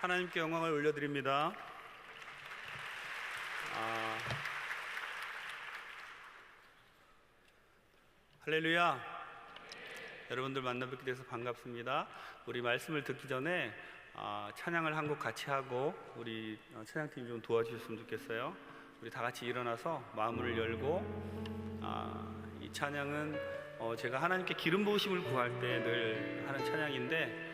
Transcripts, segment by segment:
하나님께 영광을 올려드립니다. 할렐루야. 여러분들 만나뵙게 돼서 반갑습니다. 우리 말씀을 듣기 전에 찬양을 한 곡 같이 하고 우리 찬양팀 좀 도와주셨으면 좋겠어요. 우리 다 같이 일어나서 마음을 열고 이 찬양은 제가 하나님께 기름 부으심을 구할 때 늘 하는 찬양인데,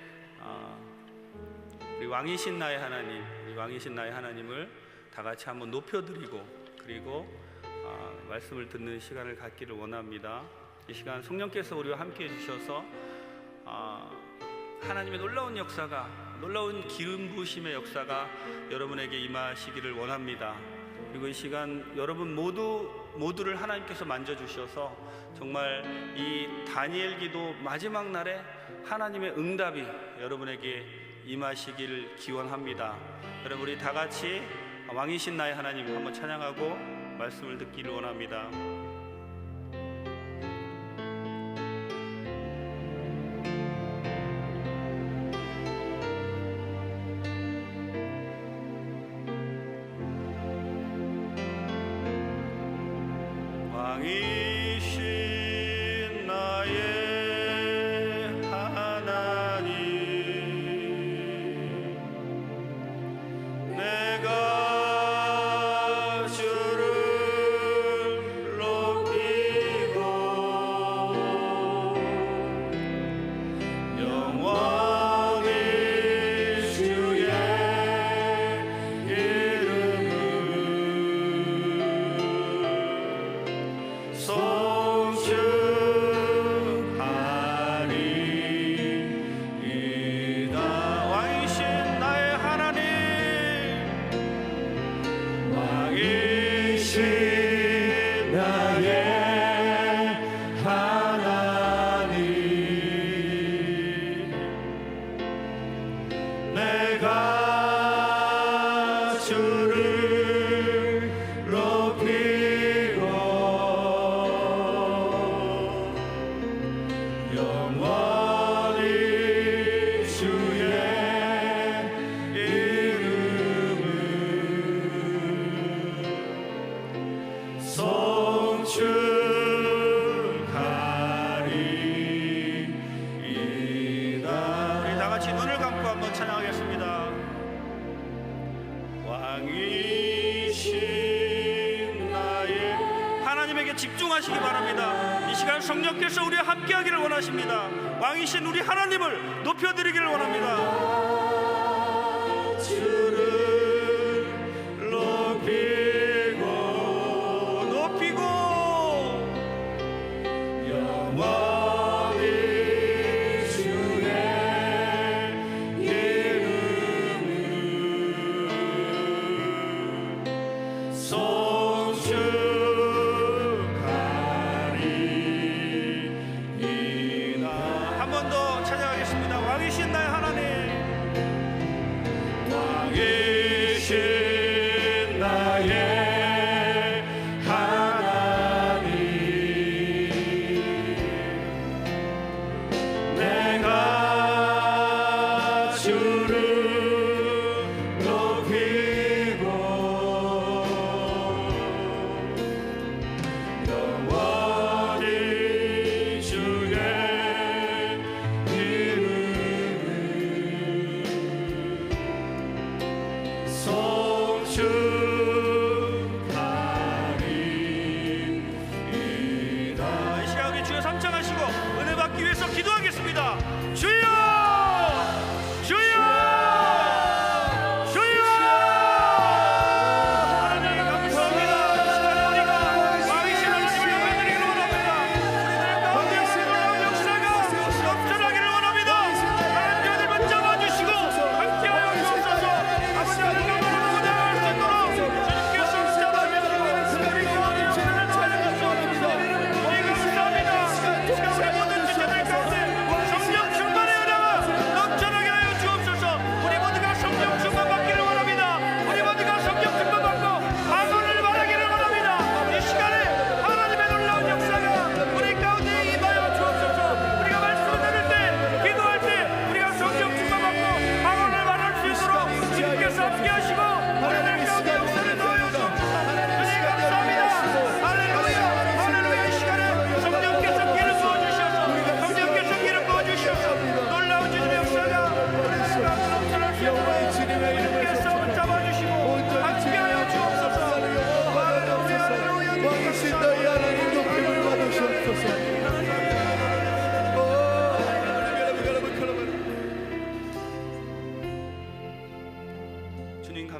우리 왕이신 나의 하나님, 이 왕이신 나의 하나님을 다 같이 한번 높여드리고, 그리고 말씀을 듣는 시간을 갖기를 원합니다. 이 시간 성령께서 우리와 함께 해주셔서 하나님의 놀라운 역사가, 놀라운 기름 부으심의 역사가 여러분에게 임하시기를 원합니다. 그리고 이 시간 여러분 모두를 하나님께서 만져주셔서 정말 이 다니엘 기도 마지막 날에 하나님의 응답이 여러분에게 임하시기를 기원합니다. 여러분, 우리 다 같이 왕이신 나의 하나님 한번 찬양하고 말씀을 듣기를 원합니다. 왕이신 나의 하나님, 내가 주를 높이고 영원히 주의 송축하리이다. 왕이신 나의 하나님, 왕이신 나의 하나님, 내가 주를 높이고 영원히 주의 이름을 송축하리이다. 우리 다 같이 눈을 감고 한번 찬양하겠습니다. 왕이신 나의 하나님에게 집중하시기 바랍니다. 이 시간 성령께서 우리와 함께하기를 원하십니다. 왕이신 우리 하나님을 높여드리기를 원합니다. 주를 높이고 영원히 주의 이름을 송축하리이다. 한 번 더 찬양하겠습니다. 왕이신 나의 하나님, 왕이신 나의 하나님, 내가 주를 높이고 영원히 주의 이름을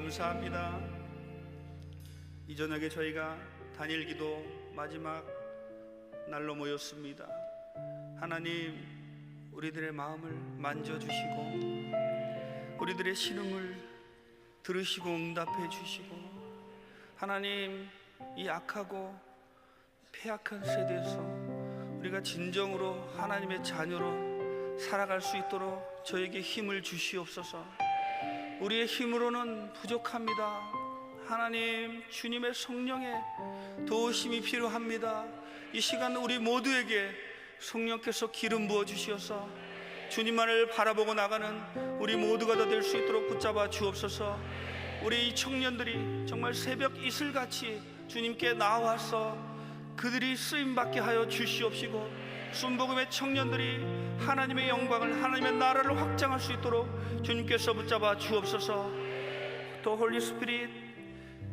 감사합니다. 이 저녁에 저희가 단일 기도 마지막 날로 모였습니다. 하나님, 우리들의 마음을 만져주시고 우리들의 신음을 들으시고 응답해 주시고, 하나님, 이 악하고 패악한 세대에서 우리가 진정으로 하나님의 자녀로 살아갈 수 있도록 저에게 힘을 주시옵소서. 우리의 힘으로는 부족합니다. 하나님, 주님의 성령의 도우심이 필요합니다. 이 시간 우리 모두에게 성령께서 기름 부어 주시어서 주님만을 바라보고 나가는 우리 모두가 다 될 수 있도록 붙잡아 주옵소서. 우리 이 청년들이 정말 새벽 이슬같이 주님께 나와서 그들이 쓰임받게 하여 주시옵시고, 순복음의 청년들이 하나님의 영광을, 하나님의 나라를 확장할 수 있도록 주님께서 붙잡아 주옵소서. 또 홀리 스피릿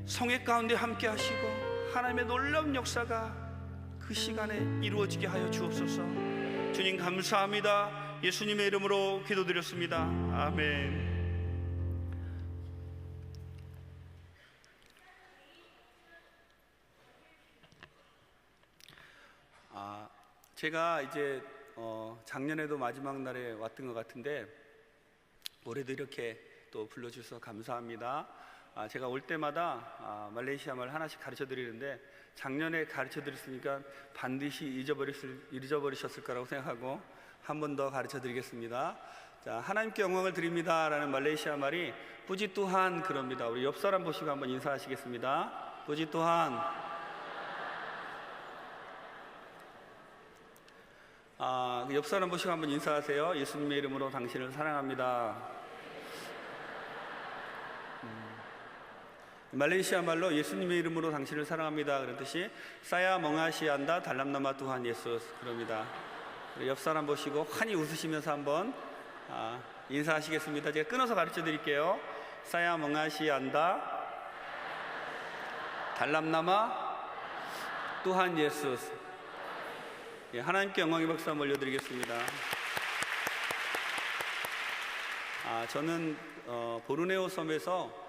성회 가운데 함께 하시고 하나님의 놀라운 역사가 그 시간에 이루어지게 하여 주옵소서. 주님 감사합니다. 예수님의 이름으로 기도드렸습니다. 아멘. 제가 이제 작년에도 마지막 날에 왔던 것 같은데 올해도 이렇게 또 불러주셔서 감사합니다. 제가 올 때마다 말레이시아 말 하나씩 가르쳐 드리는데, 작년에 가르쳐 드렸으니까 반드시 잊어버리셨을 거라고 생각하고 한 번 더 가르쳐 드리겠습니다. 자, 하나님께 영광을 드립니다 라는 말레이시아 말이 뿌지 투한 그럽니다. 우리 옆 사람 보시고 한번 인사하시겠습니다. 뿌지 투한. 옆 사람 보시고 한번 인사하세요. 예수님의 이름으로 당신을 사랑합니다. 말레이시아 말로 예수님의 이름으로 당신을 사랑합니다 그런 뜻이 사야 멍하시안다 달람나마 투한 예수스 그럽니다. 옆 사람 보시고 환히 웃으시면서 한번 인사하시겠습니다. 제가 끊어서 가르쳐 드릴게요. 사야 멍하시안다 달람나마 투한 예수스. 하나님께 영광의 박수 한번 올려드리겠습니다. 저는 보르네오 섬에서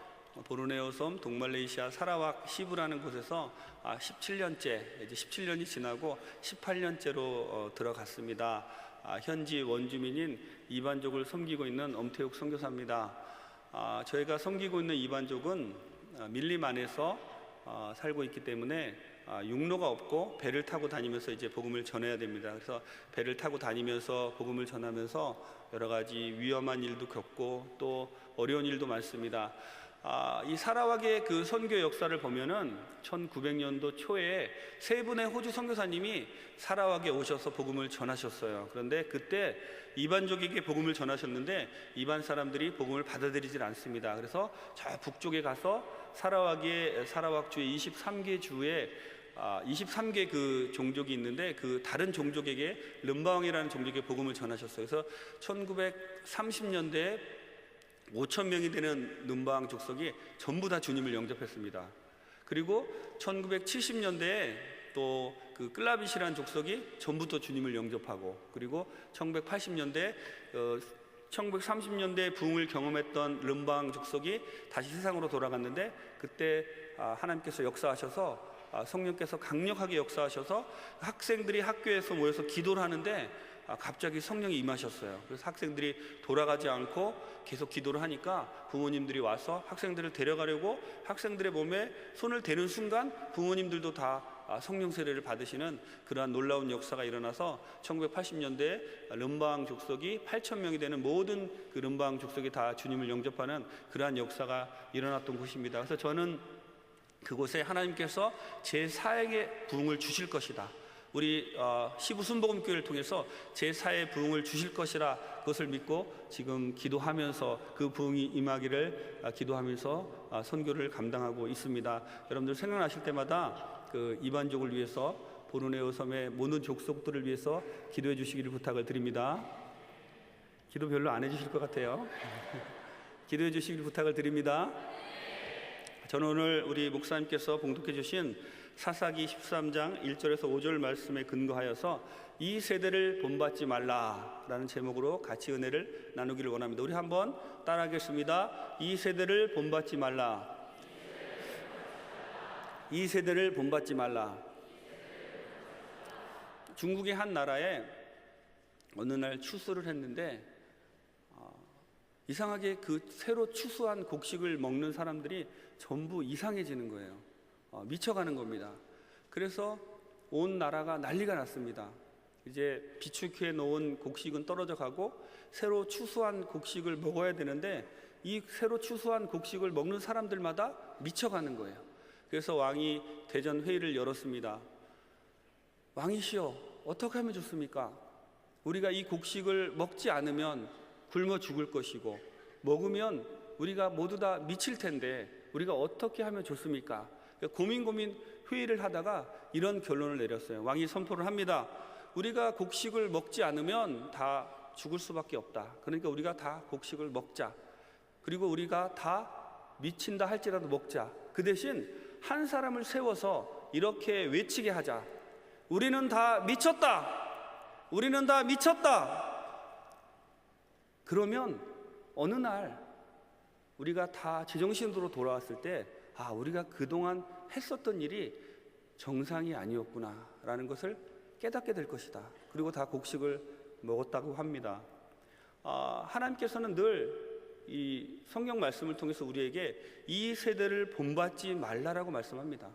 보르네오 섬 동말레이시아 사라왁 시부라는 곳에서 17년째, 이제 17년이 지나고 18년째로 들어갔습니다. 현지 원주민인 이반족을 섬기고 있는 엄태욱 선교사입니다. 저희가 섬기고 있는 이반족은 밀림 안에서 살고 있기 때문에 육로가 없고 배를 타고 다니면서 이제 복음을 전해야 됩니다. 그래서 배를 타고 다니면서 복음을 전하면서 여러 가지 위험한 일도 겪고 또 어려운 일도 많습니다. 이 사라왁의 그 선교 역사를 보면은 1900년도 초에 세 분의 호주 선교사님이 사라왁에 오셔서 복음을 전하셨어요. 그런데 그때 이반족에게 복음을 전하셨는데 이반 사람들이 복음을 받아들이질 않습니다. 그래서 저 북쪽에 가서 사라왁 주의 23개 주에 23개 그 종족이 있는데 그 다른 종족에게 름바왕이라는 종족에 복음을 전하셨어요. 그래서 1930년대에 5,000명이 되는 름바왕 족속이 전부 다 주님을 영접했습니다. 그리고 1970년대에 또 그 클라빗이라는 족속이 전부 또 주님을 영접하고, 그리고 1980년대 1930년대 부흥을 경험했던 름바왕 족속이 다시 세상으로 돌아갔는데, 그때 하나님께서 역사하셔서 성령께서 강력하게 역사하셔서 학생들이 학교에서 모여서 기도를 하는데 갑자기 성령이 임하셨어요. 그래서 학생들이 돌아가지 않고 계속 기도를 하니까 부모님들이 와서 학생들을 데려가려고 학생들의 몸에 손을 대는 순간 부모님들도 다 성령 세례를 받으시는 그러한 놀라운 역사가 일어나서 1980년대에 름바왕 족속이 8,000명이 되는 모든 그 름바왕 족속이 다 주님을 영접하는 그러한 역사가 일어났던 곳입니다. 그래서 저는 그곳에 하나님께서 제4에게 부흥을 주실 것이다, 우리 시부 순복음교회를 통해서 제4의 부흥을 주실 것이라 그것을 믿고 지금 기도하면서 그 부흥이 임하기를 기도하면서 선교를 감당하고 있습니다. 여러분들 생각나실 때마다 그 이반족을 위해서 보르네오 섬의 모든 족속들을 위해서 기도해 주시기를 부탁을 드립니다. 기도 별로 안 해주실 것 같아요. 기도해 주시기를 부탁을 드립니다. 저는 오늘 우리 목사님께서 봉독해 주신 사사기 13장 1절에서 5절 말씀에 근거하여서 이 세대를 본받지 말라, 말라라는 제목으로 같이 은혜를 나누기를 원합니다. 우리 한번 따라하겠습니다. 이 세대를 본받지 말라. 이 세대를 본받지 말라. 중국의 한 나라에 어느 날 추수를 했는데 이상하게 그 새로 추수한 곡식을 먹는 사람들이 전부 이상해지는 거예요. 미쳐가는 겁니다. 그래서 온 나라가 난리가 났습니다. 이제 비축해 놓은 곡식은 떨어져 가고 새로 추수한 곡식을 먹어야 되는데 이 새로 추수한 곡식을 먹는 사람들마다 미쳐가는 거예요. 그래서 왕이 대전 회의를 열었습니다. 왕이시여, 어떻게 하면 좋습니까? 우리가 이 곡식을 먹지 않으면 굶어 죽을 것이고 먹으면 우리가 모두 다 미칠 텐데 우리가 어떻게 하면 좋습니까? 고민 회의를 하다가 이런 결론을 내렸어요. 왕이 선포를 합니다. 우리가 곡식을 먹지 않으면 다 죽을 수밖에 없다. 그러니까 우리가 다 곡식을 먹자. 그리고 우리가 다 미친다 할지라도 먹자. 그 대신 한 사람을 세워서 이렇게 외치게 하자. 우리는 다 미쳤다. 우리는 다 미쳤다. 그러면 어느 날 우리가 다 제정신으로 돌아왔을 때 우리가 그동안 했었던 일이 정상이 아니었구나 라는 것을 깨닫게 될 것이다. 그리고 다 곡식을 먹었다고 합니다. 하나님께서는 늘 이 성경 말씀을 통해서 우리에게 이 세대를 본받지 말라라고 말씀합니다.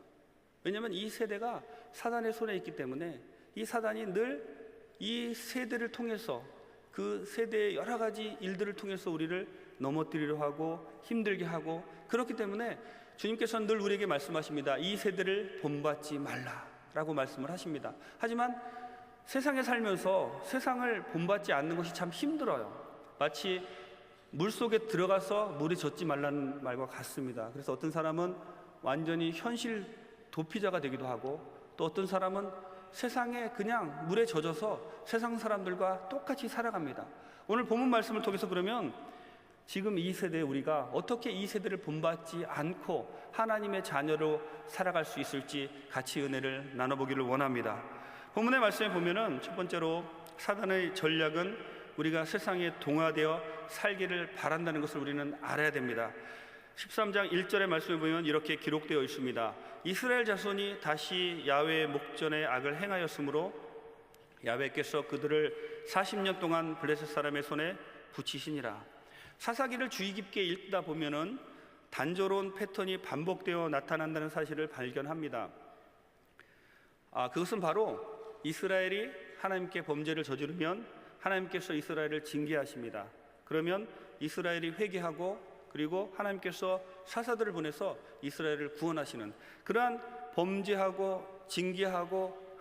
왜냐하면 이 세대가 사단의 손에 있기 때문에 이 사단이 늘 이 세대를 통해서 그 세대의 여러 가지 일들을 통해서 우리를 넘어뜨리려 하고 힘들게 하고 그렇기 때문에 주님께서는 늘 우리에게 말씀하십니다. 이 세대를 본받지 말라라고 말씀을 하십니다. 하지만 세상에 살면서 세상을 본받지 않는 것이 참 힘들어요. 마치 물속에 들어가서 물에 젖지 말라는 말과 같습니다. 그래서 어떤 사람은 완전히 현실 도피자가 되기도 하고 또 어떤 사람은 세상에 그냥 물에 젖어서 세상 사람들과 똑같이 살아갑니다. 오늘 본문 말씀을 통해서 그러면 지금 이 세대에 우리가 어떻게 이 세대를 본받지 않고 하나님의 자녀로 살아갈 수 있을지 같이 은혜를 나눠보기를 원합니다. 본문의 말씀에 보면은 첫 번째로 사단의 전략은 우리가 세상에 동화되어 살기를 바란다는 것을 우리는 알아야 됩니다. 13장 1절의 말씀에 보면 이렇게 기록되어 있습니다. 이스라엘 자손이 다시 야훼의 목전에 악을 행하였으므로 야훼께서 그들을 40년 동안 블레셋 사람의 손에 붙이시니라. 사사기를 주의 깊게 읽다 보면은 단조로운 패턴이 반복되어 나타난다는 사실을 발견합니다. 그것은 바로 이스라엘이 하나님께 범죄를 저지르면 하나님께서 이스라엘을 징계하십니다. 그러면 이스라엘이 회개하고 그리고 하나님께서 사사들을 보내서 이스라엘을 구원하시는 그러한 범죄하고 징계하고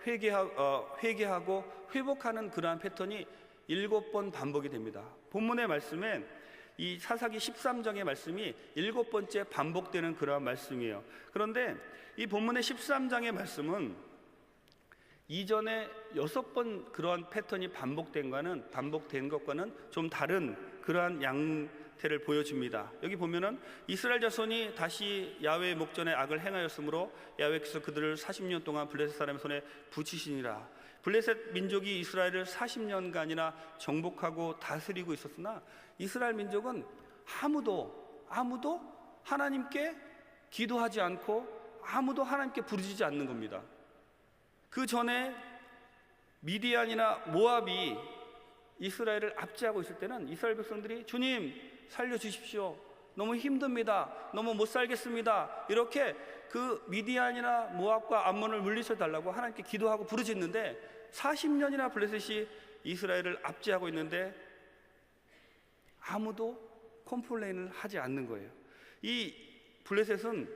회개하고 회복하는 그러한 패턴이 7번 반복이 됩니다. 본문의 말씀엔 이 사사기 13장의 말씀이 7번째 반복되는 그러한 말씀이에요. 그런데 이 본문의 13장의 말씀은 이전에 6번 그러한 패턴이 반복된 것과는 좀 다른 그러한 양태를 보여줍니다. 여기 보면은 이스라엘 자손이 다시 야훼의 목전에 악을 행하였으므로 야훼께서 그들을 40년 동안 블레셋 사람의 손에 붙이시니라. 블레셋 민족이 이스라엘을 40년간이나 정복하고 다스리고 있었으나 이스라엘 민족은 아무도 하나님께 기도하지 않고 아무도 하나님께 부르짖지 않는 겁니다. 그 전에 미디안이나 모압이 이스라엘을 압제하고 있을 때는 이스라엘 백성들이 주님 살려주십시오. 너무 힘듭니다. 너무 못 살겠습니다. 이렇게 그 미디안이나 모압과 암몬을 물리쳐 달라고 하나님께 기도하고 부르짖는데 40년이나 블레셋이 이스라엘을 압제하고 있는데 아무도 컴플레인을 하지 않는 거예요. 이 블레셋은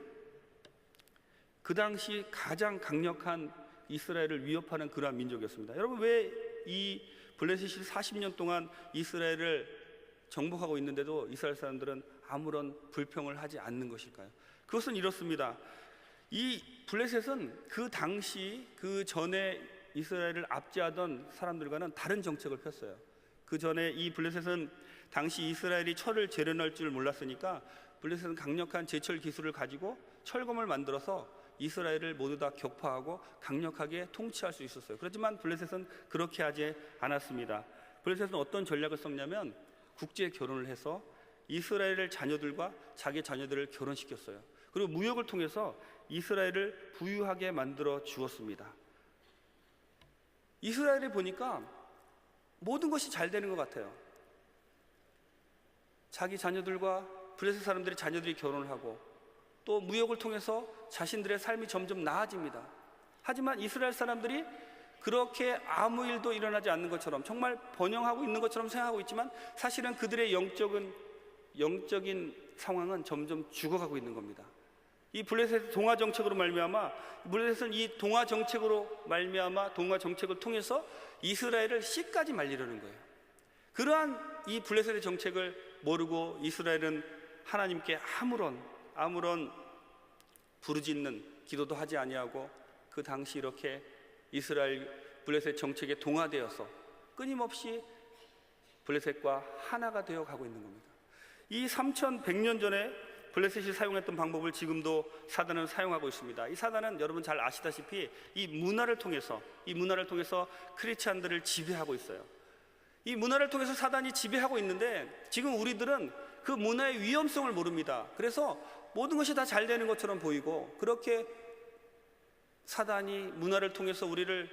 그 당시 가장 강력한 이스라엘을 위협하는 그러한 민족이었습니다. 여러분, 왜 이 블레셋이 40년 동안 이스라엘을 정복하고 있는데도 이스라엘 사람들은 아무런 불평을 하지 않는 것일까요? 그것은 이렇습니다. 이 블레셋은 그 당시 그 전에 이스라엘을 압제하던 사람들과는 다른 정책을 폈어요. 그 전에 이 블레셋은 당시 이스라엘이 철을 재련할 줄 몰랐으니까 블레셋은 강력한 제철 기술을 가지고 철검을 만들어서 이스라엘을 모두 다 격파하고 강력하게 통치할 수 있었어요. 그렇지만 블레셋은 그렇게 하지 않았습니다. 블레셋은 어떤 전략을 썼냐면 국제 결혼을 해서 이스라엘 자녀들과 자기 자녀들을 결혼시켰어요. 그리고 무역을 통해서 이스라엘을 부유하게 만들어 주었습니다. 이스라엘에 보니까 모든 것이 잘 되는 것 같아요. 자기 자녀들과 블레셋 사람들의 자녀들이 결혼을 하고 또 무역을 통해서 자신들의 삶이 점점 나아집니다. 하지만 이스라엘 사람들이 그렇게 아무 일도 일어나지 않는 것처럼 정말 번영하고 있는 것처럼 생각하고 있지만 사실은 그들의 영적인 상황은 점점 죽어가고 있는 겁니다. 이 블레셋 동화 정책으로 말미암아 블레셋은 이 동화 정책으로 말미암아 동화 정책을 통해서 이스라엘을 씨까지 말리려는 거예요. 그러한 이 블레셋의 정책을 모르고 이스라엘은 하나님께 아무런 부르짖는 기도도 하지 아니하고 그 당시 이렇게 이스라엘 블레셋 정책에 동화되어서 끊임없이 블레셋과 하나가 되어 가고 있는 겁니다. 이 3100년 전에 블레셋이 사용했던 방법을 지금도 사단은 사용하고 있습니다. 이 사단은 여러분 잘 아시다시피 이 문화를 통해서 크리스찬들을 지배하고 있어요. 이 문화를 통해서 사단이 지배하고 있는데 지금 우리들은 그 문화의 위험성을 모릅니다. 그래서 모든 것이 다 잘 되는 것처럼 보이고 그렇게 사단이 문화를 통해서 우리를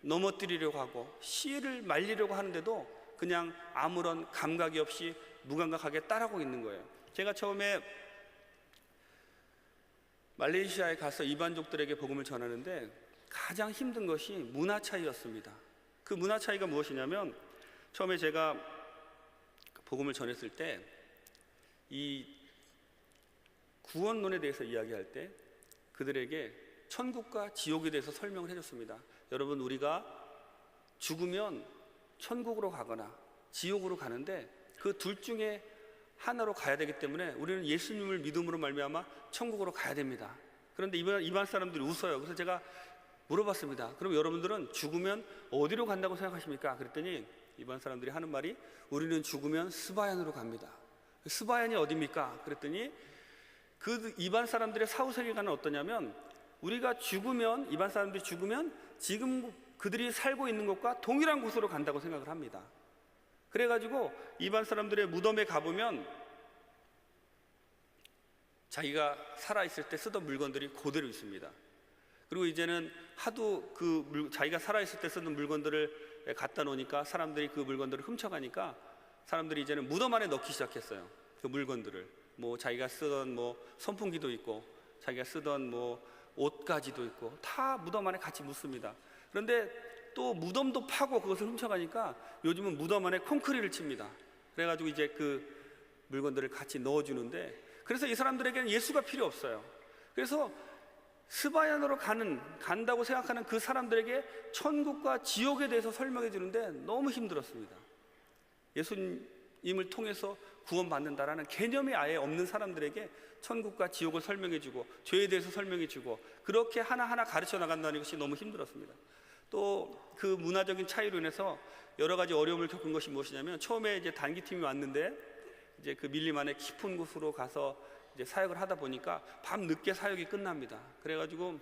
넘어뜨리려고 하고 씨를 말리려고 하는데도 그냥 아무런 감각이 없이 무감각하게 따라하고 있는 거예요. 제가 처음에 말레이시아에 가서 이반족들에게 복음을 전하는데 가장 힘든 것이 문화 차이였습니다. 그 문화 차이가 무엇이냐면 처음에 제가 복음을 전했을 때 이 구원론에 대해서 이야기할 때 그들에게 천국과 지옥에 대해서 설명을 해줬습니다. 여러분, 우리가 죽으면 천국으로 가거나 지옥으로 가는데 그 둘 중에 하나로 가야 되기 때문에 우리는 예수님을 믿음으로 말미암아 천국으로 가야 됩니다. 그런데 이반 사람들이 웃어요. 그래서 제가 물어봤습니다. 그럼 여러분들은 죽으면 어디로 간다고 생각하십니까? 그랬더니 이반 사람들이 하는 말이 우리는 죽으면 스바얀으로 갑니다. 스바얀이 어디입니까? 그랬더니 그 이반 사람들의 사후세계관은 어떠냐면 우리가 죽으면, 이반 사람들이 죽으면 지금 그들이 살고 있는 곳과 동일한 곳으로 간다고 생각을 합니다. 그래가지고 이반 사람들의 무덤에 가보면 자기가 살아있을 때 쓰던 물건들이 그대로 있습니다. 그리고 이제는 하도 자기가 살아있을 때 쓰던 물건들을 갖다 놓으니까 사람들이 그 물건들을 훔쳐가니까 사람들이 이제는 무덤 안에 넣기 시작했어요. 그 물건들을 자기가 쓰던 선풍기도 있고 자기가 쓰던 옷가지도 있고 다 무덤 안에 같이 묻습니다. 그런데 또 무덤도 파고 그것을 훔쳐가니까 요즘은 무덤 안에 콘크리트를 칩니다. 그래가지고 이제 그 물건들을 같이 넣어주는데 그래서 이 사람들에게는 예수가 필요 없어요. 그래서 스바얀으로 간다고 생각하는 그 사람들에게 천국과 지옥에 대해서 설명해 주는데 너무 힘들었습니다. 예수님을 통해서 구원받는다라는 개념이 아예 없는 사람들에게 천국과 지옥을 설명해 주고 죄에 대해서 설명해 주고 그렇게 하나하나 가르쳐 나간다는 것이 너무 힘들었습니다. 또 그 문화적인 차이로 인해서 여러 가지 어려움을 겪은 것이 무엇이냐면 처음에 이제 단기팀이 왔는데 이제 그 밀림 안에 깊은 곳으로 가서 이제 사역을 하다 보니까 밤 늦게 사역이 끝납니다. 그래가지고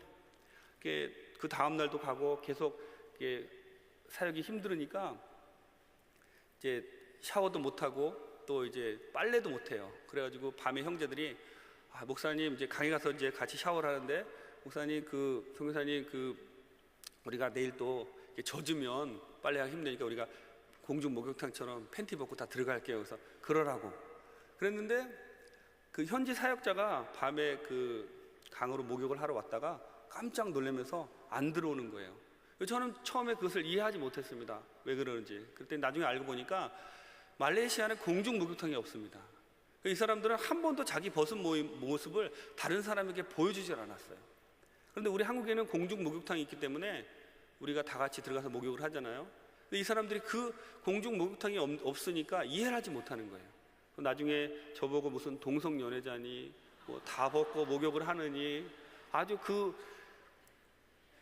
그 다음 날도 가고 계속 사역이 힘들으니까 이제 샤워도 못 하고 또 이제 빨래도 못 해요. 그래가지고 밤에 형제들이 목사님 이제 강에 가서 이제 같이 샤워를 하는데 목사님 성교사님 우리가 내일 또 젖으면 빨래하기 힘드니까 우리가 공중 목욕탕처럼 팬티 벗고 다 들어갈게요. 그래서 그러라고 그랬는데 그 현지 사역자가 밤에 그 강으로 목욕을 하러 왔다가 깜짝 놀라면서 안 들어오는 거예요. 저는 처음에 그것을 이해하지 못했습니다. 왜 그러는지. 그랬더니 나중에 알고 보니까 말레이시아는 공중 목욕탕이 없습니다. 이 사람들은 한 번도 자기 벗은 모습을 다른 사람에게 보여주질 않았어요. 그런데 우리 한국에는 공중 목욕탕이 있기 때문에 우리가 다 같이 들어가서 목욕을 하잖아요. 근데 이 사람들이 그 공중 목욕탕이 없으니까 이해를 하지 못하는 거예요. 나중에 저보고 무슨 동성연애자니 다 벗고 목욕을 하느니 아주 그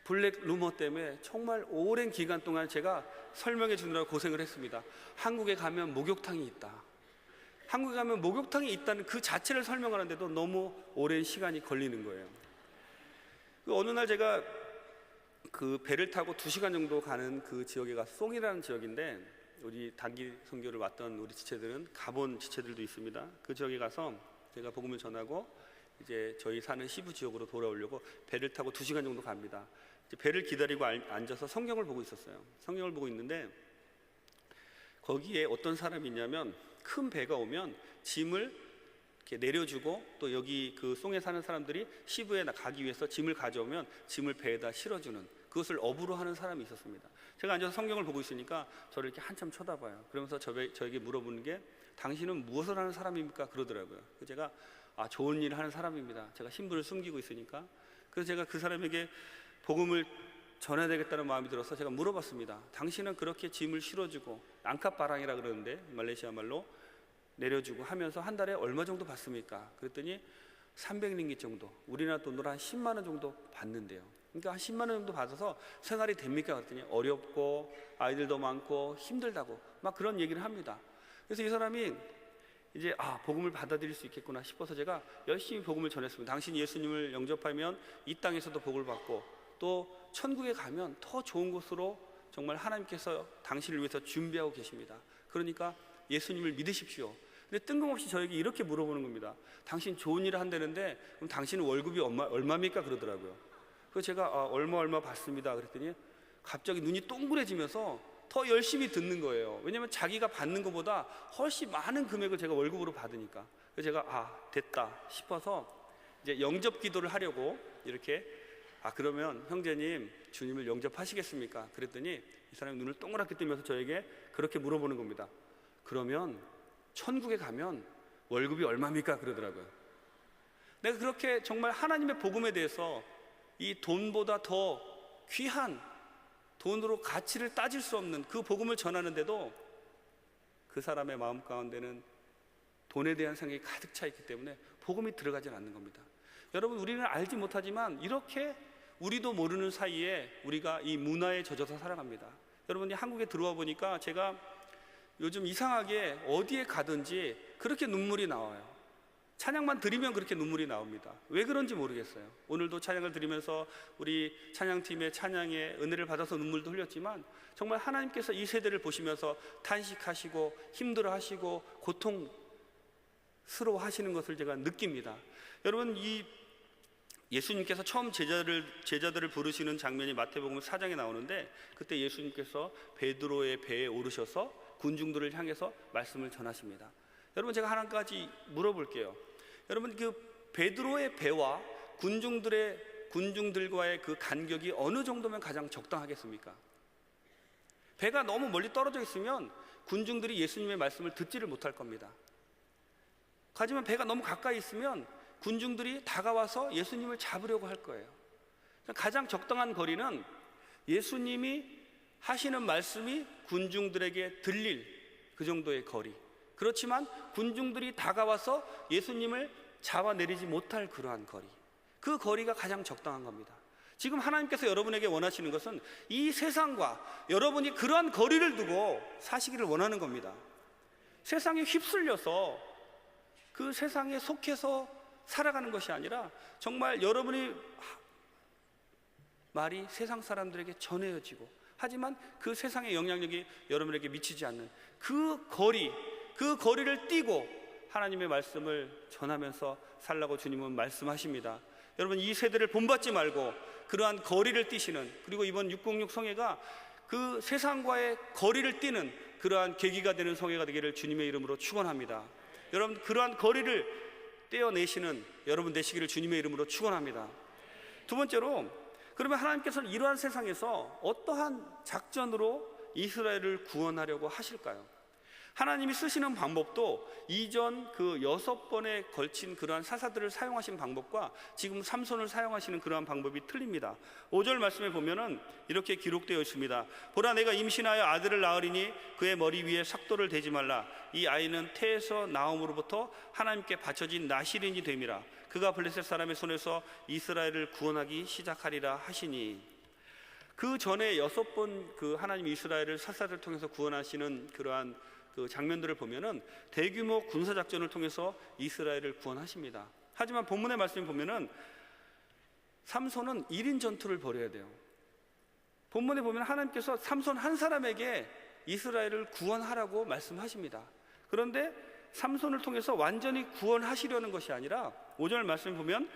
블랙 루머 때문에 정말 오랜 기간 동안 제가 설명해 주느라고 고생을 했습니다. 한국에 가면 목욕탕이 있다. 한국에 가면 목욕탕이 있다는 그 자체를 설명하는데도 너무 오랜 시간이 걸리는 거예요. 어느 날 제가 그 배를 타고 2시간 정도 가는 그 지역에 가서 송이라는 지역인데 우리 단기 선교를 왔던 우리 지체들은 가본 지체들도 있습니다. 그 지역에 가서 제가 복음을 전하고 이제 저희 사는 시부 지역으로 돌아오려고 배를 타고 2시간 정도 갑니다. 이제 배를 기다리고 앉아서 성경을 보고 있었어요. 성경을 보고 있는데 거기에 어떤 사람이 있냐면 큰 배가 오면 짐을 이렇게 내려주고 또 여기 그 송에 사는 사람들이 시부에 가기 위해서 짐을 가져오면 짐을 배에다 실어주는 그것을 업으로 하는 사람이 있었습니다. 제가 앉아서 성경을 보고 있으니까 저를 이렇게 한참 쳐다봐요. 그러면서 저에게 물어보는 게 당신은 무엇을 하는 사람입니까? 그러더라고요. 그래서 제가 좋은 일을 하는 사람입니다. 제가 신분을 숨기고 있으니까. 그래서 제가 그 사람에게 복음을 전해야 되겠다는 마음이 들어서 제가 물어봤습니다. 당신은 그렇게 짐을 실어주고 앙카바랑이라 그러는데 말레이시아 말로 내려주고 하면서 한 달에 얼마 정도 받습니까? 그랬더니 300링깃 정도, 우리나라 돈으로 한 10만 원 정도 받는데요. 그러니까 한 10만 원 정도 받아서 생활이 됩니까? 그랬더니 어렵고 아이들도 많고 힘들다고 막 그런 얘기를 합니다. 그래서 이 사람이 이제 복음을 받아들일 수 있겠구나 싶어서 제가 열심히 복음을 전했습니다. 당신 예수님을 영접하면 이 땅에서도 복을 받고 또 천국에 가면 더 좋은 곳으로 정말 하나님께서 당신을 위해서 준비하고 계십니다. 그러니까 예수님을 믿으십시오. 근데 뜬금없이 저에게 이렇게 물어보는 겁니다. 당신 좋은 일을 한다는데 그럼 당신은 월급이 얼마입니까? 그러더라고요. 그래서 제가 얼마 받습니다. 그랬더니 갑자기 눈이 동그래지면서 더 열심히 듣는 거예요. 왜냐하면 자기가 받는 것보다 훨씬 많은 금액을 제가 월급으로 받으니까. 그래서 제가 됐다 싶어서 이제 영접 기도를 하려고 이렇게 그러면 형제님 주님을 영접하시겠습니까? 그랬더니 이 사람이 눈을 동그랗게 뜨면서 저에게 그렇게 물어보는 겁니다. 그러면 천국에 가면 월급이 얼마입니까? 그러더라고요. 내가 그렇게 정말 하나님의 복음에 대해서 이 돈보다 더 귀한 돈으로 가치를 따질 수 없는 그 복음을 전하는데도 그 사람의 마음 가운데는 돈에 대한 생각이 가득 차 있기 때문에 복음이 들어가지 않는 겁니다. 여러분, 우리는 알지 못하지만 이렇게 우리도 모르는 사이에 우리가 이 문화에 젖어서 살아갑니다. 여러분이 한국에 들어와 보니까 제가 요즘 이상하게 어디에 가든지 그렇게 눈물이 나와요. 찬양만 드리면 그렇게 눈물이 나옵니다. 왜 그런지 모르겠어요. 오늘도 찬양을 드리면서 우리 찬양팀의 찬양에 은혜를 받아서 눈물도 흘렸지만 정말 하나님께서 이 세대를 보시면서 탄식하시고 힘들어하시고 고통스러워하시는 것을 제가 느낍니다. 여러분, 이 예수님께서 처음 제자들을 부르시는 장면이 마태복음 4장에 나오는데 그때 예수님께서 베드로의 배에 오르셔서 군중들을 향해서 말씀을 전하십니다. 여러분, 제가 한 가지 물어볼게요. 여러분, 그 베드로의 배와 군중들과의 그 간격이 어느 정도면 가장 적당하겠습니까? 배가 너무 멀리 떨어져 있으면 군중들이 예수님의 말씀을 듣지를 못할 겁니다. 하지만 배가 너무 가까이 있으면 군중들이 다가와서 예수님을 잡으려고 할 거예요. 가장 적당한 거리는 예수님이 하시는 말씀이 군중들에게 들릴 그 정도의 거리. 그렇지만 군중들이 다가와서 예수님을 잡아내리지 못할 그러한 거리. 그 거리가 가장 적당한 겁니다. 지금 하나님께서 여러분에게 원하시는 것은 이 세상과 여러분이 그러한 거리를 두고 사시기를 원하는 겁니다. 세상에 휩쓸려서 그 세상에 속해서 살아가는 것이 아니라 정말 여러분의 말이 세상 사람들에게 전해지고 하지만 그 세상의 영향력이 여러분에게 미치지 않는 그 거리를 뛰고 하나님의 말씀을 전하면서 살라고 주님은 말씀하십니다. 여러분, 이 세대를 본받지 말고 그러한 거리를 뛰시는, 그리고 이번 606 성회가 그 세상과의 거리를 뛰는 그러한 계기가 되는 성회가 되기를 주님의 이름으로 축원합니다. 여러분, 그러한 거리를 떼어내시는 여러분 되시기를 주님의 이름으로 축원합니다. 두 번째로, 그러면 하나님께서는 이러한 세상에서 어떠한 작전으로 이스라엘을 구원하려고 하실까요? 하나님이 쓰시는 방법도 이전 그 6번에 걸친 그러한 사사들을 사용하신 방법과 지금 삼손을 사용하시는 그러한 방법이 틀립니다. 5절 말씀에 보면은 이렇게 기록되어 있습니다. 보라, 내가 임신하여 아들을 낳으리니 그의 머리 위에 삭도를 대지 말라. 이 아이는 태에서 나옴으로부터 하나님께 바쳐진 나실인이 됨이라. 그가 블레셋 사람의 손에서 이스라엘을 구원하기 시작하리라 하시니. 그 전에 6번 그 하나님 이스라엘을 사사들을 통해서 구원하시는 그러한 그 장면들을 보면은 대규모 군사작전을 통해서 이스라엘을 구원하십니다. 하지만 본문의 말씀을 보면은 삼손은 1인 전투를 벌여야 돼요. 본문에 보면 하나님께서 삼손 한 사람에게 이스라엘을 구원하라고 말씀하십니다. 그런데 삼손을 통해서 완전히 구원하시려는 것이 아니라 5절 말씀을 보면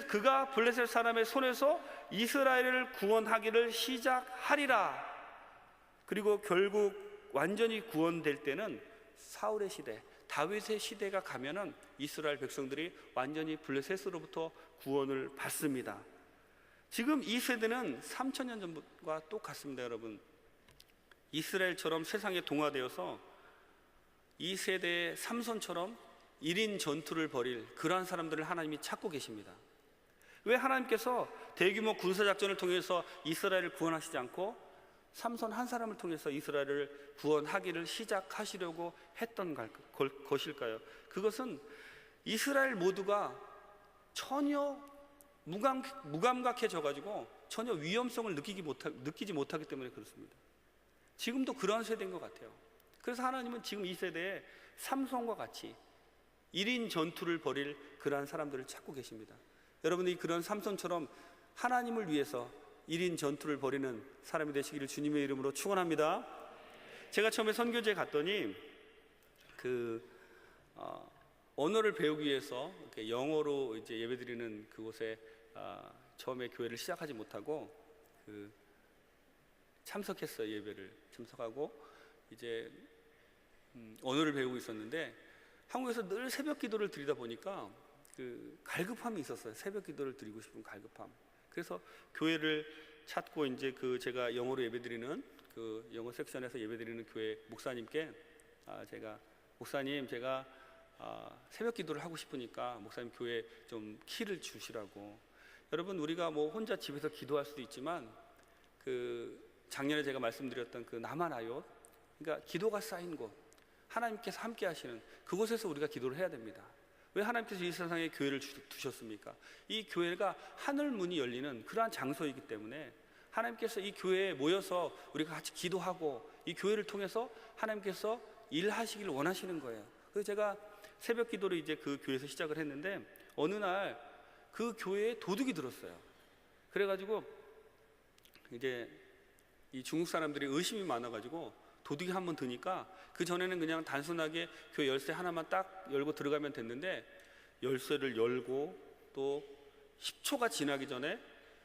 그가 블레셋 사람의 손에서 이스라엘을 구원하기를 시작하리라. 그리고 결국 완전히 구원될 때는 사울의 시대, 다윗의 시대가 가면은 이스라엘 백성들이 완전히 블레셋으로부터 구원을 받습니다. 지금 이 세대는 3000년 전과 똑같습니다. 여러분, 이스라엘처럼 세상에 동화되어서 이 세대의 삼손처럼 1인 전투를 벌일 그러한 사람들을 하나님이 찾고 계십니다. 왜 하나님께서 대규모 군사작전을 통해서 이스라엘을 구원하시지 않고 삼손 한 사람을 통해서 이스라엘을 구원하기를 시작하시려고 했던 것일까요? 그것은 이스라엘 모두가 전혀 무감각해져가지고 전혀 위험성을 느끼지 못하기 때문에 그렇습니다. 지금도 그런 세대인 것 같아요. 그래서 하나님은 지금 이 세대에 삼손과 같이 1인 전투를 벌일 그러한 사람들을 찾고 계십니다. 여러분이 그런 삼손처럼 하나님을 위해서 1인 전투를 벌이는 사람이 되시기를 주님의 이름으로 축원합니다. 제가 처음에 선교지에 갔더니 언어를 배우기 위해서 영어로 이제 예배드리는 그곳에 처음에 교회를 시작하지 못하고 참석했어요. 예배를 참석하고 이제 언어를 배우고 있었는데 한국에서 늘 새벽 기도를 드리다 보니까 갈급함이 있었어요. 새벽 기도를 드리고 싶은 갈급함. 그래서 교회를 찾고 이제 제가 영어로 예배드리는 영어 섹션에서 예배드리는 교회 목사님께 목사님 제가 새벽 기도를 하고 싶으니까 목사님 교회 좀 키를 주시라고. 여러분, 우리가 뭐 혼자 집에서 기도할 수도 있지만 작년에 제가 말씀드렸던 나만아요, 그러니까 기도가 쌓인 곳, 하나님께서 함께 하시는 그곳에서 우리가 기도를 해야 됩니다. 왜 하나님께서 이 세상에 교회를 두셨습니까? 이 교회가 하늘 문이 열리는 그러한 장소이기 때문에 하나님께서 이 교회에 모여서 우리가 같이 기도하고 이 교회를 통해서 하나님께서 일하시기를 원하시는 거예요. 그래서 제가 새벽 기도를 이제 그 교회에서 시작을 했는데 어느 날 그 교회에 도둑이 들었어요. 그래가지고 이제 이 중국 사람들이 의심이 많아가지고 도둑이 한번 드니까 그 전에는 그냥 단순하게 교회 열쇠 하나만 딱 열고 들어가면 됐는데 열쇠를 열고 또 10초가 지나기 전에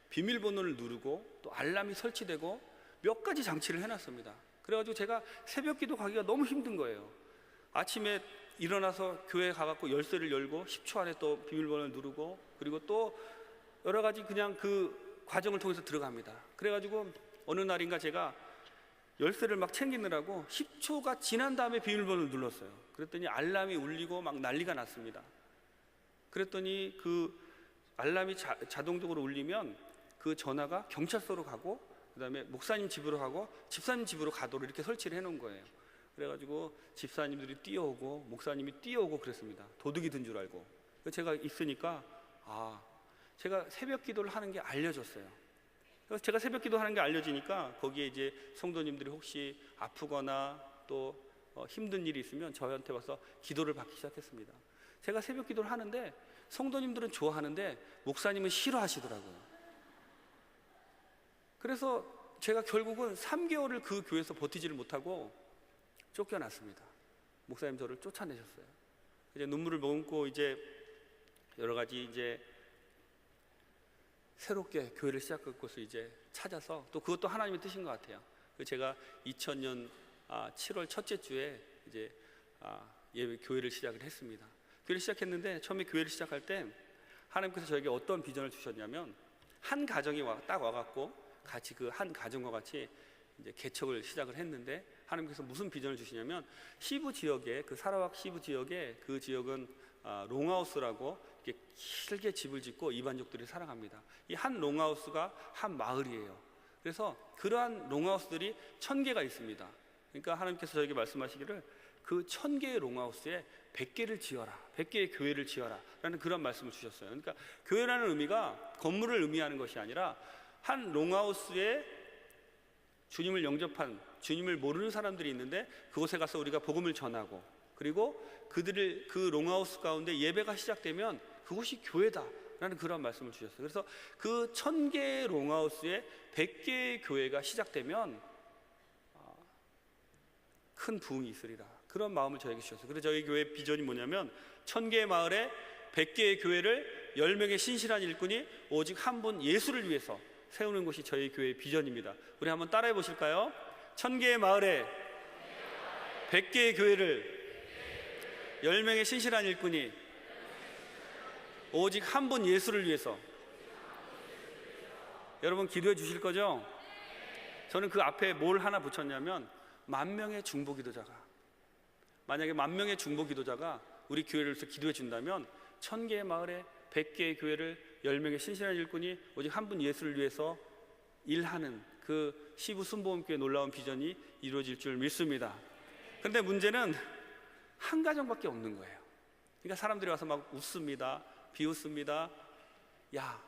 비밀번호를 누르고 또 알람이 설치되고 몇 가지 장치를 해놨습니다. 그래가지고 제가 새벽 기도 가기가 너무 힘든 거예요. 아침에 일어나서 교회에 가갖고 열쇠를 열고 10초 안에 또 비밀번호를 누르고 그리고 또 여러 가지 그냥 그 과정을 통해서 들어갑니다. 그래가지고 어느 날인가 제가 열쇠를 막 챙기느라고 10초가 지난 다음에 비밀번호를 눌렀어요. 그랬더니 알람이 울리고 막 난리가 났습니다. 그랬더니 그 알람이 자동적으로 울리면 그 전화가 경찰서로 가고 그 다음에 목사님 집으로 가고 집사님 집으로 가도록 이렇게 설치를 해놓은 거예요. 그래가지고 집사님들이 뛰어오고 목사님이 뛰어오고 그랬습니다. 도둑이 든 줄 알고. 제가 있으니까 제가 새벽 기도를 하는 게 알려졌어요. 그래서 제가 새벽 기도하는 게 알려지니까 거기에 이제 성도님들이 혹시 아프거나 또 힘든 일이 있으면 저한테 와서 기도를 받기 시작했습니다. 제가 새벽 기도를 하는데 성도님들은 좋아하는데 목사님은 싫어하시더라고요. 그래서 제가 결국은 3개월을 그 교회에서 버티지를 못하고 쫓겨났습니다. 목사님 저를 쫓아내셨어요. 이제 눈물을 머금고 이제 여러 가지 이제 새롭게 교회를 시작할 곳을 이제 찾아서 또 그것도 하나님의 뜻인 것 같아요. 제가 2000년 7월 첫째 주에 이제 예배 교회를 시작을 했습니다. 교회를 시작했는데 처음에 교회를 시작할 때 하나님께서 저에게 어떤 비전을 주셨냐면 한 가정이 딱 와갖고 같이 그 한 가정과 같이 이제 개척을 시작을 했는데 하나님께서 무슨 비전을 주시냐면 시부 지역에 사라왁 시부 지역에 그 지역은 롱하우스라고 이렇게 길게 집을 짓고 이반족들이 살아갑니다. 이 한 롱하우스가 한 마을이에요. 그래서 그러한 롱하우스들이 1000개가 있습니다. 그러니까 하나님께서 저에게 말씀하시기를 그 1000개의 롱하우스에 100개를 지어라, 100개의 교회를 지어라 라는 그런 말씀을 주셨어요. 그러니까 교회라는 의미가 건물을 의미하는 것이 아니라 한 롱하우스에 주님을 영접한, 주님을 모르는 사람들이 있는데 그곳에 가서 우리가 복음을 전하고 그리고 그들을 그 롱하우스 가운데 예배가 시작되면 그곳이 교회다라는 그런 말씀을 주셨어요. 그래서 그 1000개의 롱하우스에 100개의 교회가 시작되면 큰 부흥이 있으리라. 그런 마음을 저에게 주셨어요. 그래서 저희 교회 비전이 뭐냐면 1000개의 마을에 100개의 교회를 10명의 신실한 일꾼이 오직 한 분 예수를 위해서 세우는 것이 저희 교회의 비전입니다. 우리 한번 따라해 보실까요? 1000개의 마을에 100개의 교회를 10명의 신실한 일꾼이 오직 한 분 예수를 위해서. 여러분 기도해 주실 거죠? 저는 그 앞에 뭘 하나 붙였냐면 10,000명의 중보 기도자가, 만약에 10,000명의 중보 기도자가 우리 교회를 위해서 기도해 준다면 1000개의 마을에 100개의 교회를 10명의 신실한 일꾼이 오직 한 분 예수를 위해서 일하는 그 시부 순복음교회 놀라운 비전이 이루어질 줄 믿습니다. 그런데 문제는 한 가정밖에 없는 거예요. 그러니까 사람들이 와서 막 웃습니다, 비웃습니다. 야,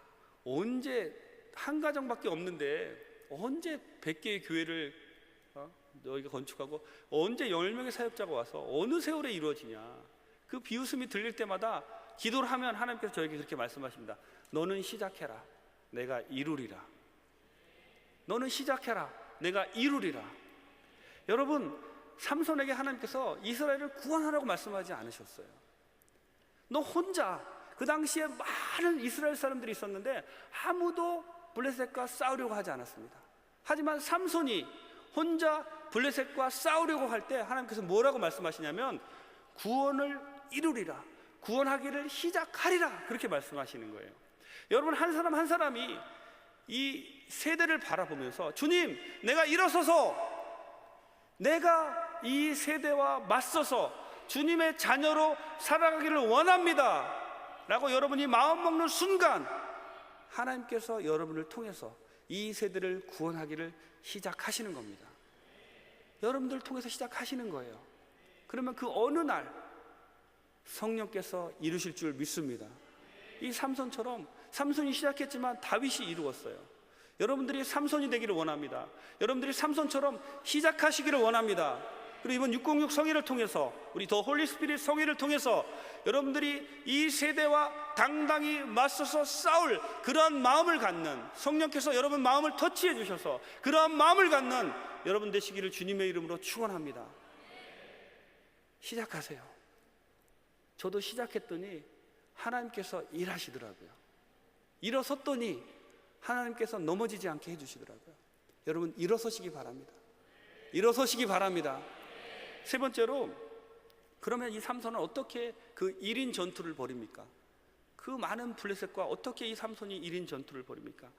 언제 한 가정밖에 없는데 언제 100개의 교회를 너희가 건축하고 언제 10명의 사역자가 와서 어느 세월에 이루어지냐. 그 비웃음이 들릴 때마다 기도를 하면 하나님께서 저에게 그렇게 말씀하십니다. 너는 시작해라, 내가 이루리라. 너는 시작해라, 내가 이루리라. 여러분, 삼손에게 하나님께서 이스라엘을 구원하라고 말씀하지 않으셨어요. 너 혼자, 그 당시에 많은 이스라엘 사람들이 있었는데 아무도 블레셋과 싸우려고 하지 않았습니다. 하지만 삼손이 혼자 블레셋과 싸우려고 할 때 하나님께서 뭐라고 말씀하시냐면 구원을 이루리라, 구원하기를 시작하리라, 그렇게 말씀하시는 거예요. 여러분, 한 사람 한 사람이 이 세대를 바라보면서 주님, 내가 일어서서 내가 이 세대와 맞서서 주님의 자녀로 살아가기를 원합니다 라고 여러분이 마음먹는 순간 하나님께서 여러분을 통해서 이 세대를 구원하기를 시작하시는 겁니다. 여러분들을 통해서 시작하시는 거예요. 그러면 그 어느 날 성령께서 이루실 줄 믿습니다. 이 삼손처럼 삼손이 시작했지만 다윗이 이루었어요. 여러분들이 삼손이 되기를 원합니다. 여러분들이 삼손처럼 시작하시기를 원합니다. 그리고 이번 606 성회를 통해서, 우리 더 홀리 스피릿 성회를 통해서 여러분들이 이 세대와 당당히 맞서서 싸울 그러한 마음을 갖는, 성령께서 여러분 마음을 터치해 주셔서 그러한 마음을 갖는 여러분 되시기를 주님의 이름으로 축원합니다. 시작하세요. 저도 시작했더니 하나님께서 일하시더라고요. 일어섰더니 하나님께서 넘어지지 않게 해주시더라고요. 여러분, 일어서시기 바랍니다. 일어서시기 바랍니다. 세 번째로, 그러면 이 삼손은 어떻게 그 1인 전투를 벌입니까? 그 많은 블레셋과 어떻게 이 삼손이 1인 전투를 벌입니까?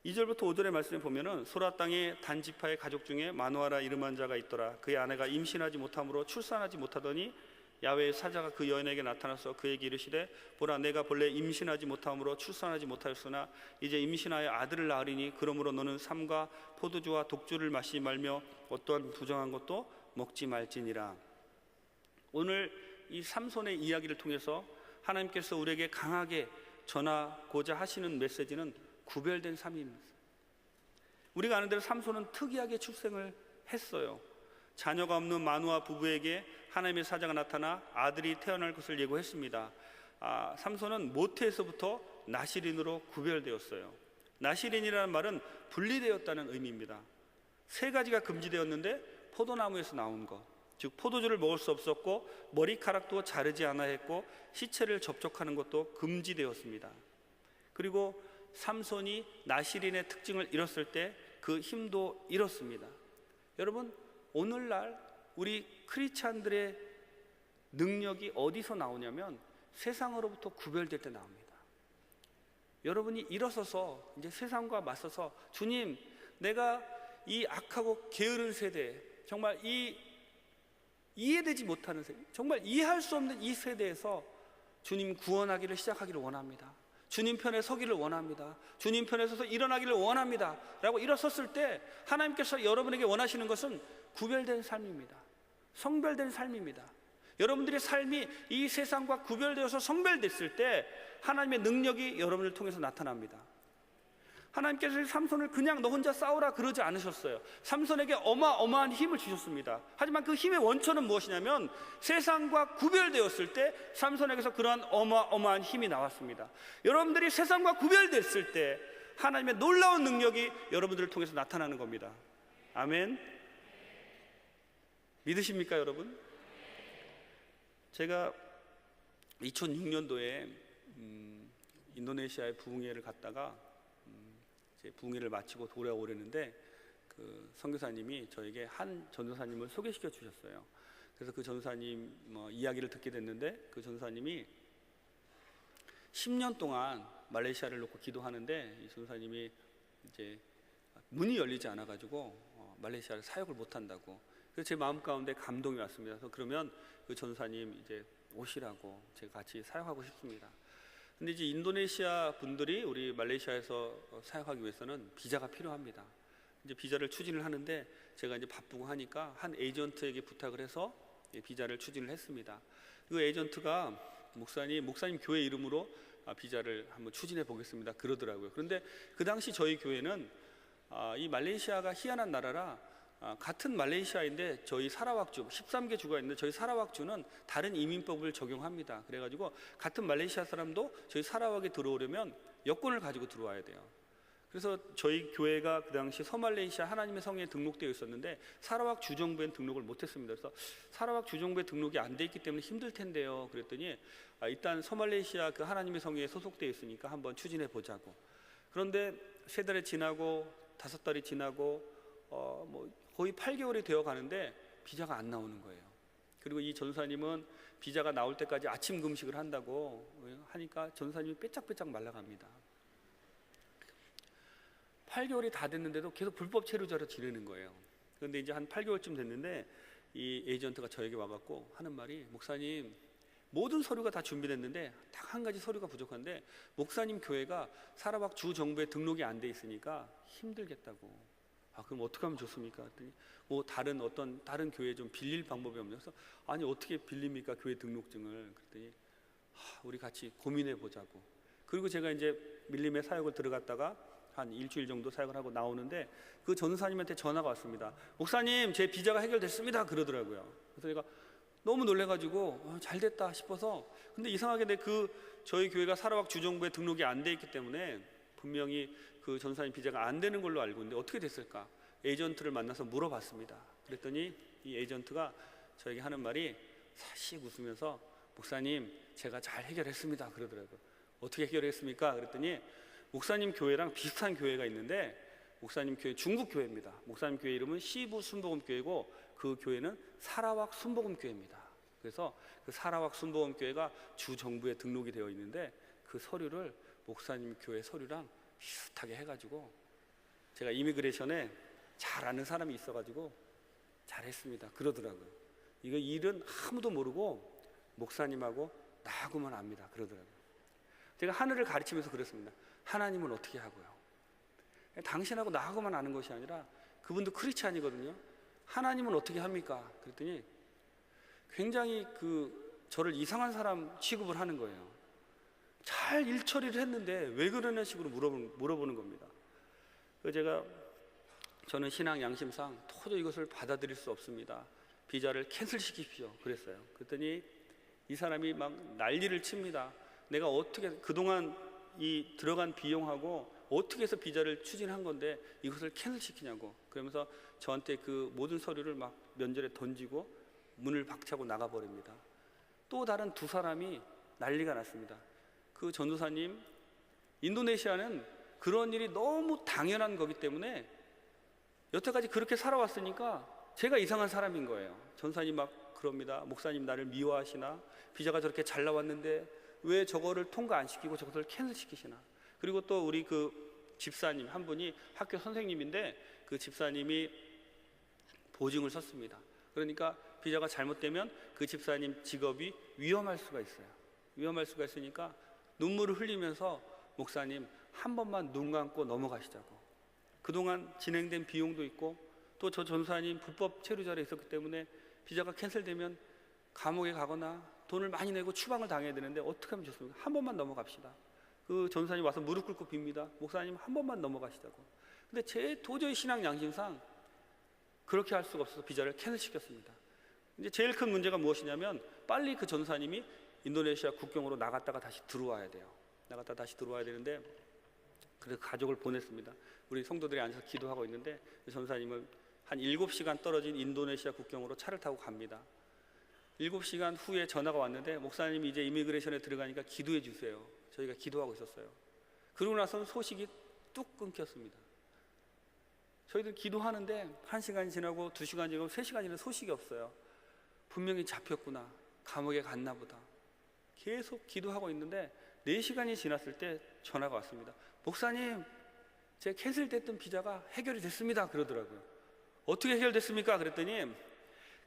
2절부터 5절의 말씀에 보면은 소라 땅의 단지파의 가족 중에 마누아라 이름한 자가 있더라. 그의 아내가 임신하지 못함으로 출산하지 못하더니 야훼의 사자가 그 여인에게 나타나서 그에게 이르시되 보라, 내가 본래 임신하지 못함으로 출산하지 못하였으나 이제 임신하여 아들을 낳으리니 그러므로 너는 삼과 포도주와 독주를 마시지 말며 어떠한 부정한 것도 먹지 말지니라. 오늘 이 삼손의 이야기를 통해서 하나님께서 우리에게 강하게 전하고자 하시는 메시지는 구별된 삶입니다. 우리가 아는 대로 삼손은 특이하게 출생을 했어요. 자녀가 없는 마누아 부부에게 하나님의 사자가 나타나 아들이 태어날 것을 예고했습니다. 삼손은 모태에서부터 나시린으로 구별되었어요. 나시린이라는 말은 분리되었다는 의미입니다. 3가지가 금지되었는데 포도나무에서 나온 것, 즉 포도주를 먹을 수 없었고 머리카락도 자르지 않아야 했고 시체를 접촉하는 것도 금지되었습니다. 그리고 삼손이 나시린의 특징을 잃었을 때 그 힘도 잃었습니다. 여러분, 오늘날 우리 크리스찬들의 능력이 어디서 나오냐면 세상으로부터 구별될 때 나옵니다. 여러분이 일어서서 이제 세상과 맞서서 주님, 내가 이 악하고 게으른 세대, 정말 이 이해되지 못하는 세대, 정말 이해할 수 없는 이 세대에서 주님 구원하기를 시작하기를 원합니다. 주님 편에 서기를 원합니다. 주님 편에 서서 일어나기를 원합니다 라고 일어섰을 때 하나님께서 여러분에게 원하시는 것은 구별된 삶입니다. 성별된 삶입니다. 여러분들의 삶이 이 세상과 구별되어서 성별됐을 때 하나님의 능력이 여러분을 통해서 나타납니다. 하나님께서 삼손을 그냥 너 혼자 싸우라 그러지 않으셨어요. 삼손에게 어마어마한 힘을 주셨습니다. 하지만 그 힘의 원천은 무엇이냐면 세상과 구별되었을 때 삼손에게서 그러한 어마어마한 힘이 나왔습니다. 여러분들이 세상과 구별됐을 때 하나님의 놀라운 능력이 여러분들을 통해서 나타나는 겁니다. 아멘. 믿으십니까, 여러분? 제가 2006년도에 인도네시아에 부흥회를 갔다가 이제 부흥회를 마치고 돌아오려는데 그 선교사님이 저에게 한 전도사님을 소개시켜 주셨어요. 그래서 그 전도사님 이야기를 듣게 됐는데, 그 전도사님이 10년 동안 말레이시아를 놓고 기도하는데 이 전도사님이 이제 문이 열리지 않아 가지고 말레이시아를 사역을 못 한다고. 그래서 제 마음 가운데 감동이 왔습니다. 그래서 그러면 그 전도사님 이제 오시라고, 제가 같이 사역하고 싶습니다. 근데 이제 인도네시아 분들이 우리 말레이시아에서 사역하기 위해서는 비자가 필요합니다. 이제 비자를 추진을 하는데 제가 이제 바쁘고 하니까 한 에이전트에게 부탁을 해서 비자를 추진을 했습니다. 그 에이전트가 목사님 교회 이름으로 비자를 한번 추진해 보겠습니다 그러더라고요. 그런데 그 당시 저희 교회는 이 말레이시아가 희한한 나라라 같은 말레이시아인데 저희 사라왁주 13개 주가 있는데 저희 사라왁주는 다른 이민법을 적용합니다. 그래가지고 같은 말레이시아 사람도 저희 사라왁에 들어오려면 여권을 가지고 들어와야 돼요. 그래서 저희 교회가 그 당시 서말레이시아 하나님의 성에 등록되어 있었는데 사라왁 주정부엔 등록을 못했습니다. 그래서 사라왁 주정부에 등록이 안 돼 있기 때문에 힘들 텐데요. 그랬더니 일단 서말레이시아 그 하나님의 성에 소속되어 있으니까 한번 추진해 보자고. 그런데 3달이 지나고 5달이 지나고 거의 8개월이 되어 가는데 비자가 안 나오는 거예요. 그리고 이 전사님은 비자가 나올 때까지 아침 금식을 한다고 하니까 전사님이 빼짝빼짝 말라갑니다. 8개월이 다 됐는데도 계속 불법 체류자로 지내는 거예요. 그런데 이제 한 8개월쯤 됐는데 이 에이전트가 저에게 와갖고 하는 말이, 목사님 모든 서류가 다 준비됐는데 딱 한 가지 서류가 부족한데 목사님 교회가 사라왁 주 정부에 등록이 안 돼 있으니까 힘들겠다고. 그럼 어떻게 하면 좋습니까? 그랬더니 다른 교회에 좀 빌릴 방법이 없냐고. 그래서 아니 어떻게 빌립니까 교회 등록증을. 그랬더니 우리 같이 고민해 보자고. 그리고 제가 이제 밀림의 사역을 들어갔다가 한 일주일 정도 사역을 하고 나오는데 그 전사님한테 전화가 왔습니다. 목사님 제 비자가 해결됐습니다 그러더라고요. 그래서 제가 너무 놀래가지고 잘 됐다 싶어서, 근데 이상하게 저희 교회가 사라왁 주정부에 등록이 안 돼 있기 때문에 분명히 그 전사님 비자가 안 되는 걸로 알고 있는데 어떻게 됐을까? 에이전트를 만나서 물어봤습니다. 그랬더니 이 에이전트가 저에게 하는 말이 사씩 웃으면서, 목사님 제가 잘 해결했습니다 그러더라고요. 어떻게 해결했습니까? 그랬더니 목사님 교회랑 비슷한 교회가 있는데 목사님 교회 중국 교회입니다. 목사님 교회 이름은 시부 순복음 교회고 그 교회는 사라왁 순복음 교회입니다. 그래서 그 사라왁 순복음 교회가 주 정부에 등록이 되어 있는데 그 서류를 목사님 교회 서류랑 비슷하게 해가지고 제가 이미그레이션에 잘 아는 사람이 있어가지고 잘했습니다 그러더라고요. 이거 일은 아무도 모르고 목사님하고 나하고만 압니다 그러더라고요. 제가 하늘을 가르치면서 그랬습니다. 하나님은 어떻게 하고요? 당신하고 나하고만 아는 것이 아니라 그분도 크리스찬이거든요. 하나님은 어떻게 합니까? 그랬더니 굉장히 저를 이상한 사람 취급을 하는 거예요. 잘 일처리를 했는데 왜 그러는 식으로 물어보는 겁니다. 그래서 저는 신앙 양심상 도저히 이것을 받아들일 수 없습니다. 비자를 캔슬시키십시오 그랬어요. 그랬더니 이 사람이 막 난리를 칩니다. 내가 어떻게 그동안 이 들어간 비용하고 어떻게 해서 비자를 추진한 건데 이것을 캔슬시키냐고. 그러면서 저한테 그 모든 서류를 막 면전에 던지고 문을 박차고 나가버립니다. 또 다른 2사람이 난리가 났습니다. 그 전도사님, 인도네시아는 그런 일이 너무 당연한 거기 때문에 여태까지 그렇게 살아왔으니까 제가 이상한 사람인 거예요. 전도사님 막 그럽니다. 목사님 나를 미워하시나? 비자가 저렇게 잘 나왔는데 왜 저거를 통과 안 시키고 저것을 캔슬시키시나? 그리고 또 우리 그 집사님 한 분이 학교 선생님인데 그 집사님이 보증을 섰습니다. 그러니까 비자가 잘못되면 그 집사님 직업이 위험할 수가 있어요. 위험할 수가 있으니까 눈물을 흘리면서 목사님 한 번만 눈 감고 넘어가시자고. 그동안 진행된 비용도 있고 또 저 전사님 불법 체류자로 있었기 때문에 비자가 캔슬되면 감옥에 가거나 돈을 많이 내고 추방을 당해야 되는데 어떻게 하면 좋습니까? 한 번만 넘어갑시다. 그 전사님 와서 무릎 꿇고 빕니다. 목사님 한 번만 넘어가시자고. 근데 제 도저히 신앙 양심상 그렇게 할 수가 없어서 비자를 캔슬시켰습니다. 이제 제일 큰 문제가 무엇이냐면 빨리 그 전사님이 인도네시아 국경으로 나갔다가 다시 들어와야 돼요. 나갔다 다시 들어와야 되는데 그래서 가족을 보냈습니다. 우리 성도들이 앉아서 기도하고 있는데 그 전사님은 한 7시간 떨어진 인도네시아 국경으로 차를 타고 갑니다. 7시간 후에 전화가 왔는데 목사님이 이제 이미그레이션에 들어가니까 기도해 주세요. 저희가 기도하고 있었어요. 그러고 나서는 소식이 뚝 끊겼습니다. 저희들 기도하는데 1시간이 지나고 2시간이 지나고 3시간이 지나고 소식이 없어요. 분명히 잡혔구나, 감옥에 갔나 보다. 계속 기도하고 있는데 4시간이 지났을 때 전화가 왔습니다. 목사님, 제 캔슬됐던 비자가 해결이 됐습니다. 그러더라고요. 어떻게 해결됐습니까? 그랬더니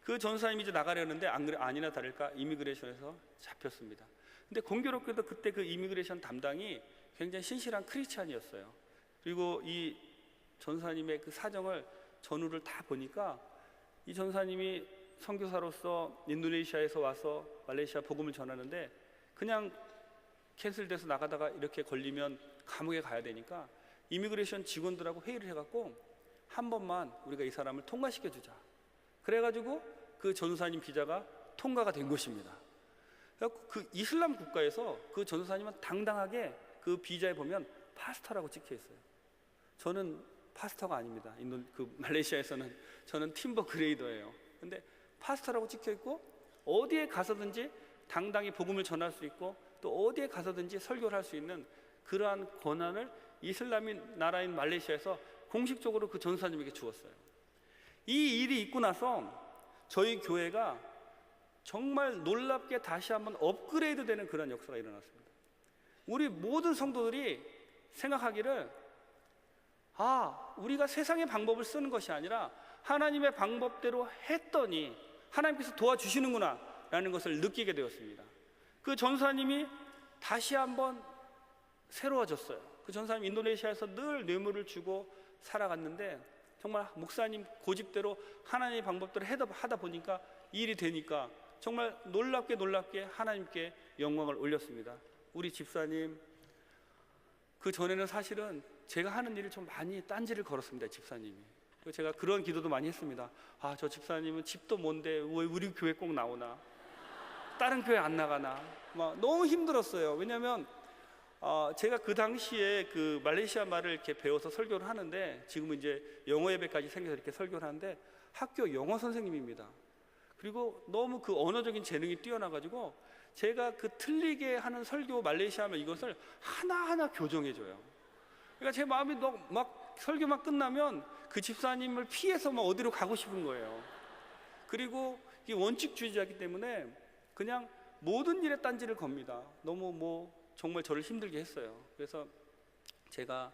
그 전사님이 이제 나가려는데 아니나 다를까 이미그레이션에서 잡혔습니다. 근데 공교롭게도 그때 그 이미그레이션 담당이 굉장히 신실한 크리스찬이었어요. 그리고 이 전사님의 그 사정을 전후를 다 보니까 이 전사님이 선교사로서 인도네시아에서 와서 말레이시아 복음을 전하는데 그냥 캔슬돼서 나가다가 이렇게 걸리면 감옥에 가야 되니까 이미그레이션 직원들하고 회의를 해갖고 한 번만 우리가 이 사람을 통과시켜 주자. 그래가지고 그 전도사님 비자가 통과가 된 것입니다. 그 이슬람 국가에서 그 전도사님은 당당하게 그 비자에 보면 파스타라고 찍혀 있어요. 저는 파스타가 아닙니다. 말레이시아에서는 저는 팀버 그레이더예요. 근데 파스타라고 찍혀 있고 어디에 가서든지 당당히 복음을 전할 수 있고 또 어디에 가서든지 설교를 할 수 있는 그러한 권한을 이슬람인 나라인 말레이시아에서 공식적으로 그 전도사님에게 주었어요. 이 일이 있고 나서 저희 교회가 정말 놀랍게 다시 한번 업그레이드 되는 그런 역사가 일어났습니다. 우리 모든 성도들이 생각하기를 우리가 세상의 방법을 쓰는 것이 아니라 하나님의 방법대로 했더니 하나님께서 도와주시는구나 라는 것을 느끼게 되었습니다. 그 전사님이 다시 한번 새로워졌어요. 그 전사님 인도네시아에서 늘 뇌물을 주고 살아갔는데 정말 목사님 고집대로 하나님의 방법대로 하다 보니까 일이 되니까 정말 놀랍게 하나님께 영광을 올렸습니다. 우리 집사님, 그 전에는 사실은 제가 하는 일을 좀 많이 딴지를 걸었습니다. 집사님이. 제가 그런 기도도 많이 했습니다. 저 집사님은 집도 뭔데 왜 우리 교회 꼭 나오나, 다른 교회 안 나가나, 막 너무 힘들었어요. 왜냐하면 제가 그 당시에 그 말레이시아 말을 이렇게 배워서 설교를 하는데 지금은 이제 영어 예배까지 생겨서 이렇게 설교를 하는데 학교 영어 선생님입니다. 그리고 너무 그 언어적인 재능이 뛰어나가지고 제가 그 틀리게 하는 설교 말레이시아 말 이것을 하나하나 교정해줘요. 그러니까 제 마음이 막 설교만 끝나면 그 집사님을 피해서 막 어디로 가고 싶은 거예요. 그리고 이 원칙주의자이기 때문에 그냥 모든 일에 딴지를 겁니다. 너무 정말 저를 힘들게 했어요. 그래서 제가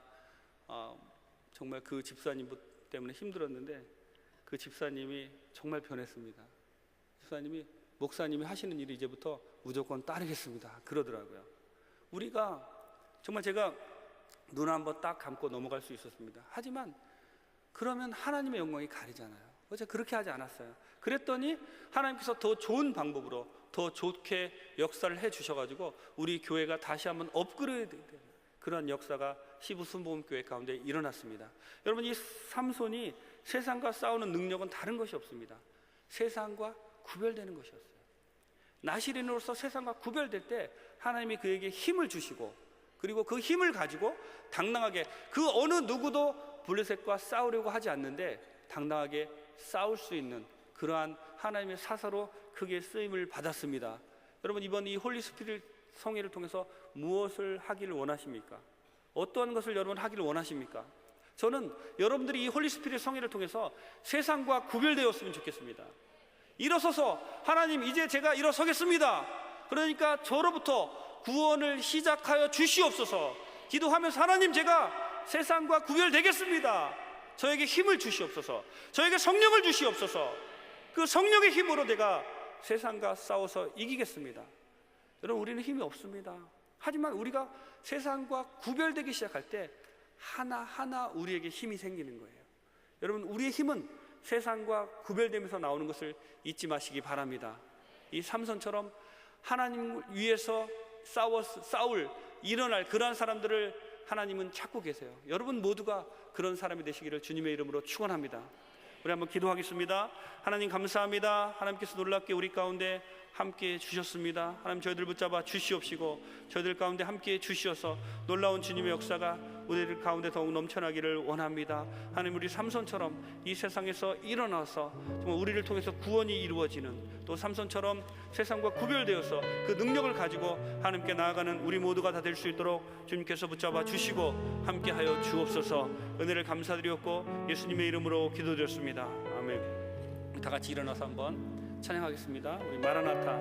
정말 그 집사님 때문에 힘들었는데 그 집사님이 정말 변했습니다. 집사님이 목사님이 하시는 일이 이제부터 무조건 따르겠습니다 그러더라고요. 우리가 정말 제가 눈 한번 딱 감고 넘어갈 수 있었습니다. 하지만 그러면 하나님의 영광이 가리잖아요. 제가 그렇게 하지 않았어요. 그랬더니 하나님께서 더 좋은 방법으로 더 좋게 역사를 해주셔가지고 우리 교회가 다시 한번 업그레이드 되는 그런 역사가 시부 순복음교회 가운데 일어났습니다. 여러분, 이 삼손이 세상과 싸우는 능력은 다른 것이 없습니다. 세상과 구별되는 것이었어요. 나시린으로서 세상과 구별될 때 하나님이 그에게 힘을 주시고 그리고 그 힘을 가지고 당당하게 그 어느 누구도 블레셋과 싸우려고 하지 않는데 당당하게 싸울 수 있는 그러한 하나님의 사사로 크게 쓰임을 받았습니다. 여러분, 이번 이 홀리 스피릿 성회를 통해서 무엇을 하기를 원하십니까? 어떠한 것을 여러분 하기를 원하십니까? 저는 여러분들이 이 홀리 스피릿 성회를 통해서 세상과 구별되었으면 좋겠습니다. 일어서서 하나님, 이제 제가 일어서겠습니다. 그러니까 저로부터 구원을 시작하여 주시옵소서. 기도하면서 하나님, 제가 세상과 구별되겠습니다. 저에게 힘을 주시옵소서. 저에게 성령을 주시옵소서. 그 성령의 힘으로 내가 세상과 싸워서 이기겠습니다. 여러분, 우리는 힘이 없습니다. 하지만 우리가 세상과 구별되기 시작할 때 하나하나 우리에게 힘이 생기는 거예요. 여러분, 우리의 힘은 세상과 구별되면서 나오는 것을 잊지 마시기 바랍니다. 이 삼손처럼 하나님 위해서 일어날 그러한 사람들을 하나님은 찾고 계세요. 여러분 모두가 그런 사람이 되시기를 주님의 이름으로 축원합니다. 우리 한번 기도하겠습니다. 하나님, 감사합니다. 하나님께서 놀랍게 우리 가운데 함께 주셨습니다. 하나님, 저희들 붙잡아 주시옵시고 저희들 가운데 함께 주시어서 놀라운 주님의 역사가 우리들 가운데 더욱 넘쳐나기를 원합니다. 하나님, 우리 삼손처럼 이 세상에서 일어나서 정말 우리를 통해서 구원이 이루어지는, 또 삼손처럼 세상과 구별되어서 그 능력을 가지고 하나님께 나아가는 우리 모두가 다 될 수 있도록 주님께서 붙잡아 주시고 함께하여 주옵소서. 은혜를 감사드렸고 예수님의 이름으로 기도드렸습니다. 아멘. 다 같이 일어나서 한번 찬양하겠습니다. 우리 마라나타.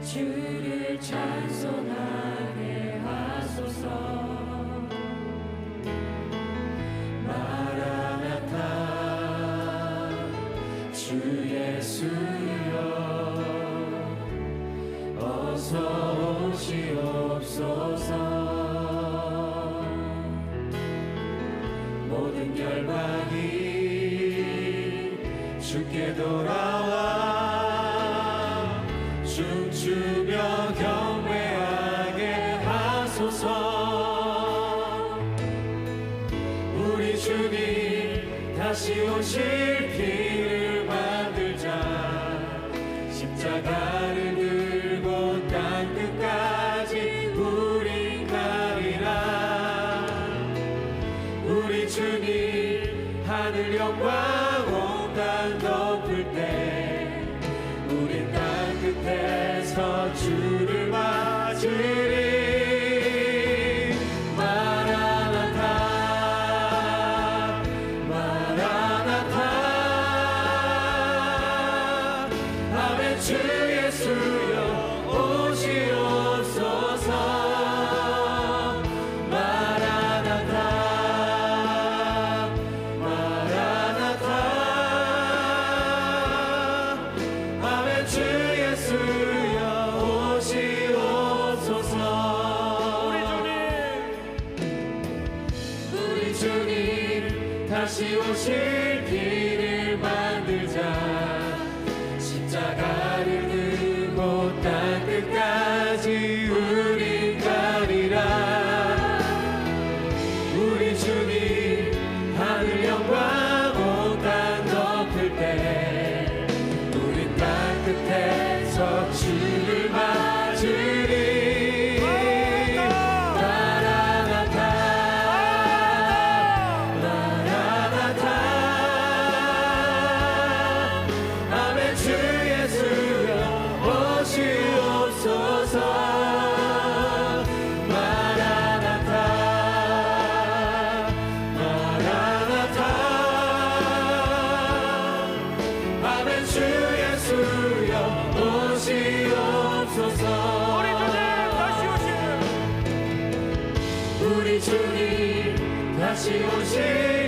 주를 찬송하게 하소서. 마라나타 주 예수여 어서 오시옵소서. 모든 열방이 주께 돌아와 춤추며 경배하게 하소서. 우리 주님 다시 오실 길을 만들자. 십자가를 들고 땅끝까지 우린 가리라. 우리 주님 하늘 영광 온 땅 덮을 때 우린 땅끝에서 주를 맞으리. 마라나타 마라나타. 아멘. 주 예수여 오시옵소서. 마라나타 마라나타. 아멘. 주 예수여 오시옵소서. 우리 주님 다시 오실 길을 만들자. 십자가를 들고 땅끝까지 우린 가리라. 우리 주님 하늘 영광 온 땅 덮을 때 우린 땅끝에서 주를 맞으리. 마라나타 마라나타. 아멘. 주 예수여 오시옵소서. 마라나타 마라나타. 아멘. 주 예수여 오시옵소서. 우리 주님 다시 오실